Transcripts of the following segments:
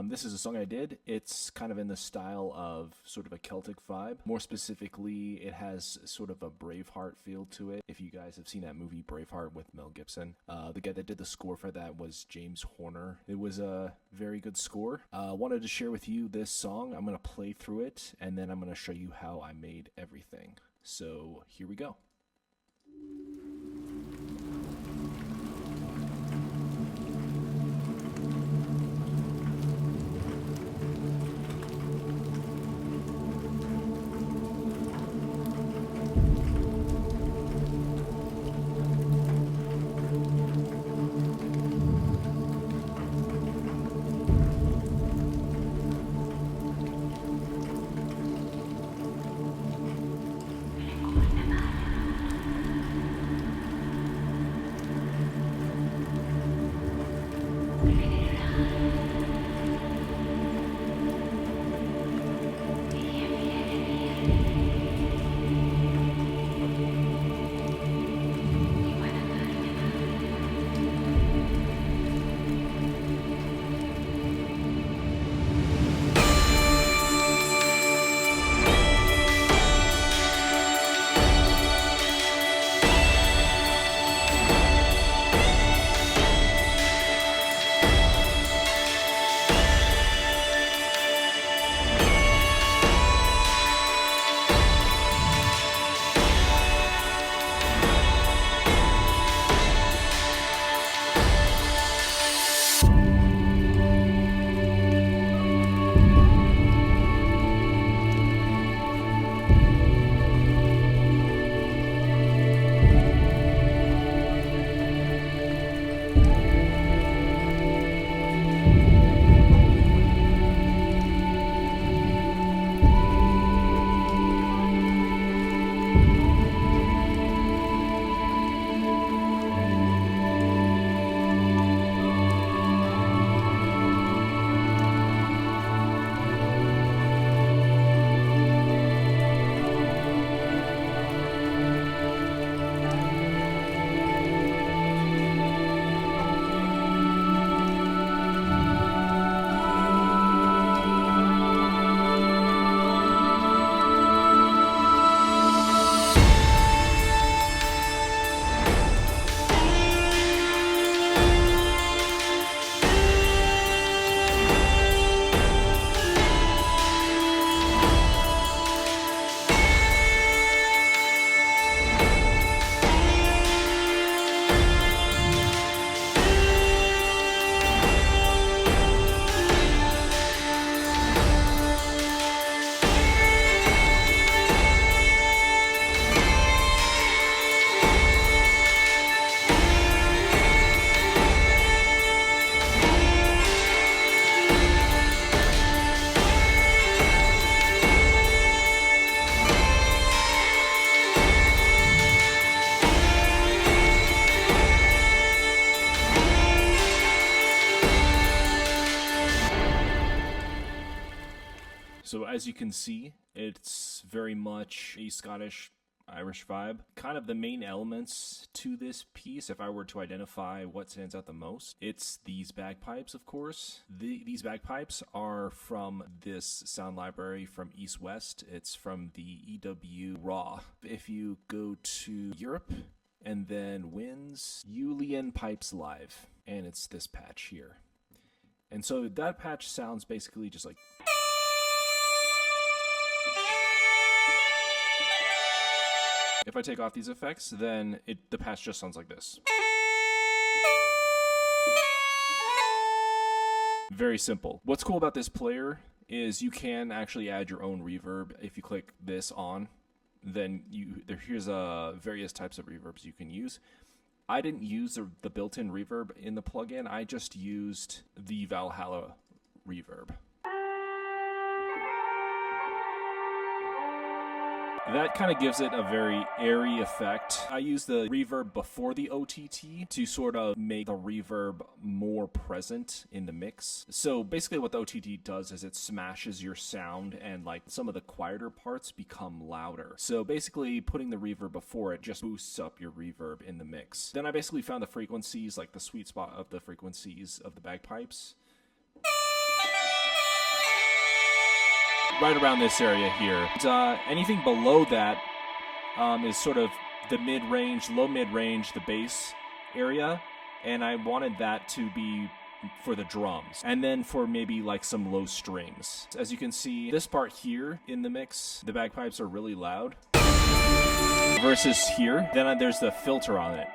This is a song I did. It's kind of in the style of sort of a Celtic vibe. More specifically, it has sort of a BraveHeart feel to it. If you guys have seen that movie BraveHeart with Mel Gibson, the guy that did the score for that was James Horner. It was a very good score. Wanted to share with you this song. I'm going to play through it, and then I'm going to show you how I made everything. So here we go. So as you can see, it's very much a Scottish Irish vibe. Kind of the main elements to this piece, if I were to identify what stands out the most, it's these bagpipes, of course. These bagpipes are from this sound library from East West. It's from the EW Raw. If you go to Europe and then Winds, Julian Pipes Live, and it's this patch here. And so that patch sounds basically just like... If I take off these effects, then the patch just sounds like this. Very simple. What's cool about this player is you can actually add your own reverb. If you click this on, then here's various types of reverbs you can use. I didn't use the built-in reverb in the plugin. I just used the Valhalla reverb. That kind of gives it a very airy effect. I use the reverb before the OTT to sort of make the reverb more present in the mix. So basically what the OTT does is it smashes your sound and like some of the quieter parts become louder. So basically putting the reverb before it just boosts up your reverb in the mix. Then I basically found the frequencies, like the sweet spot of the frequencies of the bagpipes. right around this area here. And, anything below that is sort of the mid-range, low mid-range, the bass area, and I wanted that to be for the drums, and then for maybe like some low strings. As you can see, this part here in the mix, the bagpipes are really loud versus here. Then there's the filter on it.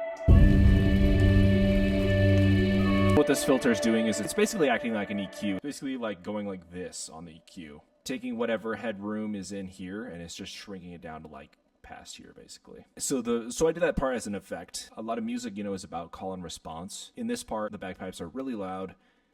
What this filter is doing is it's basically acting like an EQ. It's basically like going like this on the EQ, taking whatever headroom is in here and it's just shrinking it down to like past here, basically. So I did that part as an effect. A lot of music, is about call and response. In this part, the bagpipes are really loud,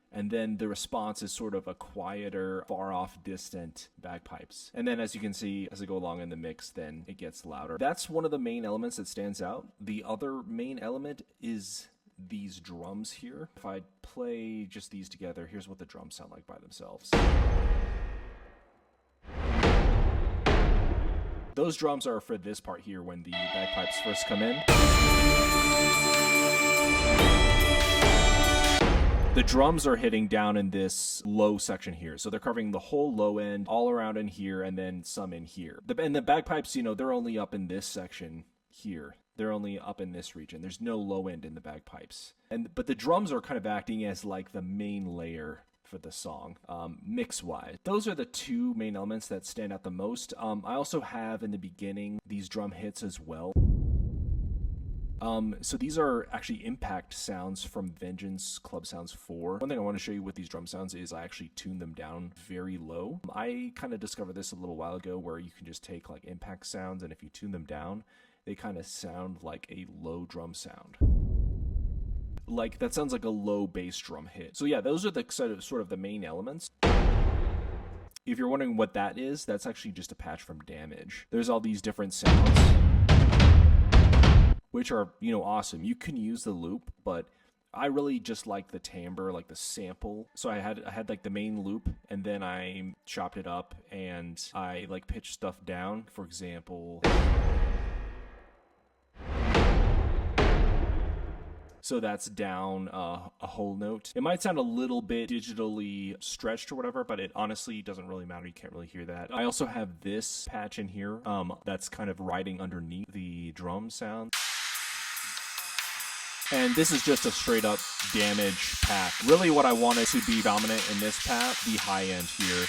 and then the response is sort of a quieter, far off, distant bagpipes. And then as you can see, as I go along in the mix, then it gets louder. That's one of the main elements that stands out. The other main element is these drums here. If I play just these together, here's what the drums sound like by themselves. Those drums are for this part here when the bagpipes first come in. The drums are hitting down in this low section here. So they're covering the whole low end all around in here and then some in here. And the bagpipes, they're only up in this section here. They're only up in this region. There's no low end in the bagpipes. But the drums are kind of acting as like the main layer for the song, mix-wise. Those are the two main elements that stand out the most. I also have in the beginning these drum hits as well. So these are actually impact sounds from Vengeance Club Sounds 4. One thing I want to show you with these drum sounds is I actually tuned them down very low. I kind of discovered this a little while ago where you can just take like impact sounds, and if you tune them down, they kind of sound like a low drum sound. Like, that sounds like a low bass drum hit. So yeah, those are the sort of the main elements. If you're wondering what that is, that's actually just a patch from Dmaj. There's all these different sounds, which are, awesome. You can use the loop, but I really just like the timbre, like the sample. So I had like the main loop, and then I chopped it up and I like pitched stuff down. For example, so that's down a whole note. It might sound a little bit digitally stretched or whatever, but it honestly doesn't really matter. You can't really hear that. I also have this patch in here that's kind of riding underneath the drum sound. And this is just a straight up Dmaj pack. Really what I wanted to be dominant in this pack, the high end here,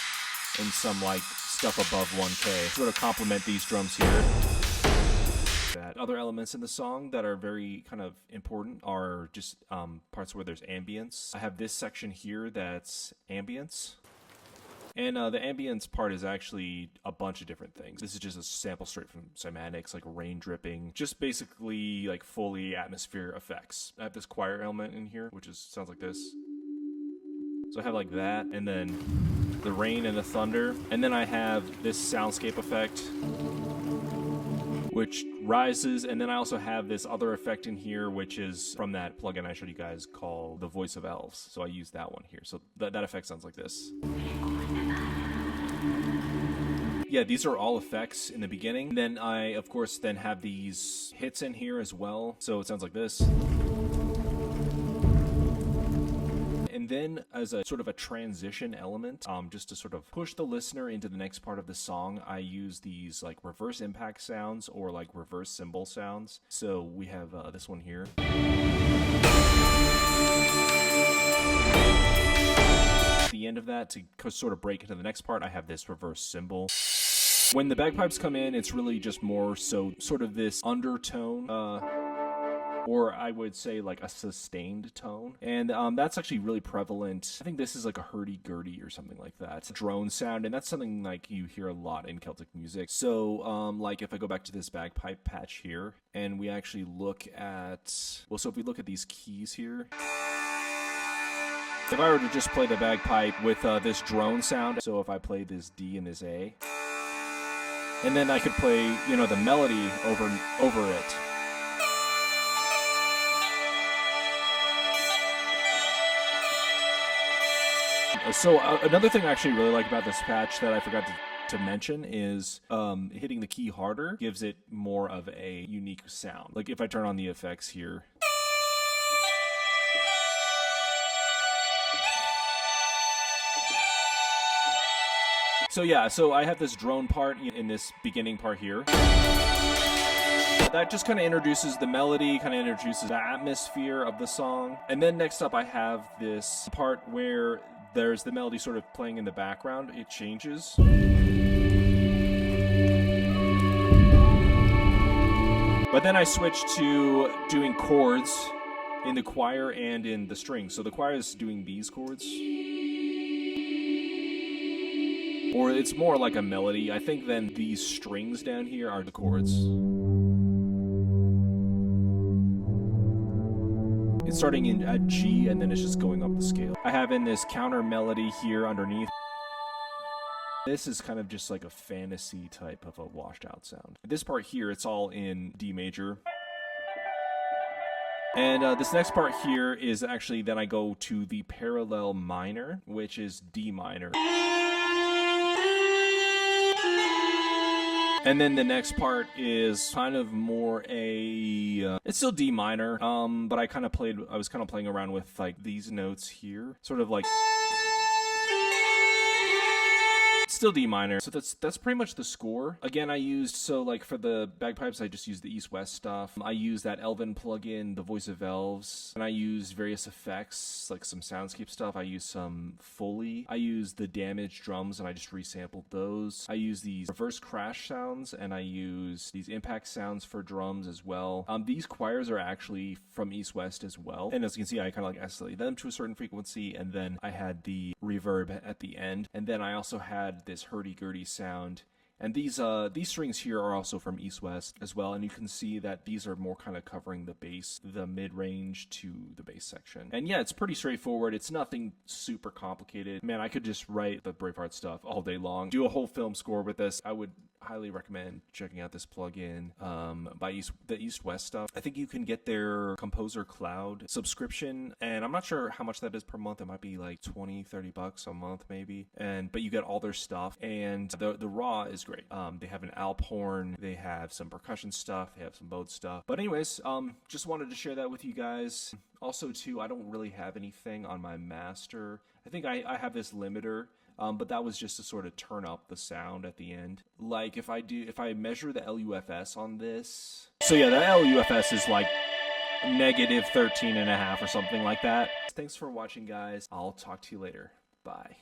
and some like stuff above 1K. Sort of complement these drums here. Other elements in the song that are very kind of important are just parts where there's ambience. I have this section here that's ambience. And the ambience part is actually a bunch of different things. This is just a sample straight from Cymatics, like rain dripping, just basically like fully atmosphere effects. I have this choir element in here, which sounds like this. So I have like that, and then the rain and the thunder. And then I have this soundscape effect, which rises, and then I also have this other effect in here, which is from that plugin I showed you guys called The Voice of Elves. So I use that one here. So that effect sounds like this. Yeah, these are all effects in the beginning. And then I, of course, then have these hits in here as well. So it sounds like this. And then as a sort of a transition element, just to sort of push the listener into the next part of the song, I use these like reverse impact sounds or like reverse cymbal sounds. So we have this one here. At the end of that, to sort of break into the next part, I have this reverse cymbal. When the bagpipes come in, it's really just more so sort of this undertone, or I would say like a sustained tone. And that's actually really prevalent. I think this is like a hurdy-gurdy or something like that. It's a drone sound, and that's something like you hear a lot in Celtic music. So like if I go back to this bagpipe patch here, and we actually look at, well, so if we look at these keys here, if I were to just play the bagpipe with this drone sound, so if I play this D and this A, and then I could play, the melody over it. So another thing I actually really like about this patch that I forgot to mention is hitting the key harder gives it more of a unique sound. Like if I turn on the effects here. So yeah, so I have this drone part in this beginning part here. That just kind of introduces the melody, kind of introduces the atmosphere of the song. And then next up I have this part where there's the melody sort of playing in the background. It changes. But then I switch to doing chords in the choir and in the strings. So the choir is doing these chords. Or it's more like a melody. I think then these strings down here are the chords. It's starting in at G and then it's just going up the scale. I have in this counter melody here underneath. This is kind of just like a fantasy type of a washed out sound. This part here, it's all in D major. And this next part here is actually then I go to the parallel minor, which is D minor. And then the next part is kind of more a, it's still D minor, but I was kind of playing around with like these notes here, sort of like, still D minor. So that's pretty much the score. Again, I used, so like for the bagpipes, I just used the East-West stuff. I used that Elven plugin, the Voice of Elves, and I used various effects, like some soundscape stuff. I used some Foley. I used the Dmaj drums, and I just resampled those. I used these reverse crash sounds, and I used these impact sounds for drums as well. These choirs are actually from East-West as well. And as you can see, I kind of like escalated them to a certain frequency, and then I had the reverb at the end. And then I also had this hurdy-gurdy sound. And these strings here are also from East-West as well, and you can see that these are more kind of covering the bass, the mid-range to the bass section. And yeah, it's pretty straightforward. It's nothing super complicated. Man, I could just write the BraveHeart stuff all day long, do a whole film score with this. I would highly recommend checking out this plugin by the East-West stuff. I think you can get their Composer Cloud subscription, and I'm not sure how much that is per month. It might be like $20-30 a month maybe, but you get all their stuff, and the raw is great. They have an Alp horn, they have some percussion stuff, they have some bowed stuff. But anyways, just wanted to share that with you guys. Also too, I don't really have anything on my master. I think I have this limiter, but that was just to sort of turn up the sound at the end. Like if I measure the LUFS on this, so yeah, the LUFS is like -13.5 or something like that. Thanks for watching, guys. I'll talk to you later. Bye.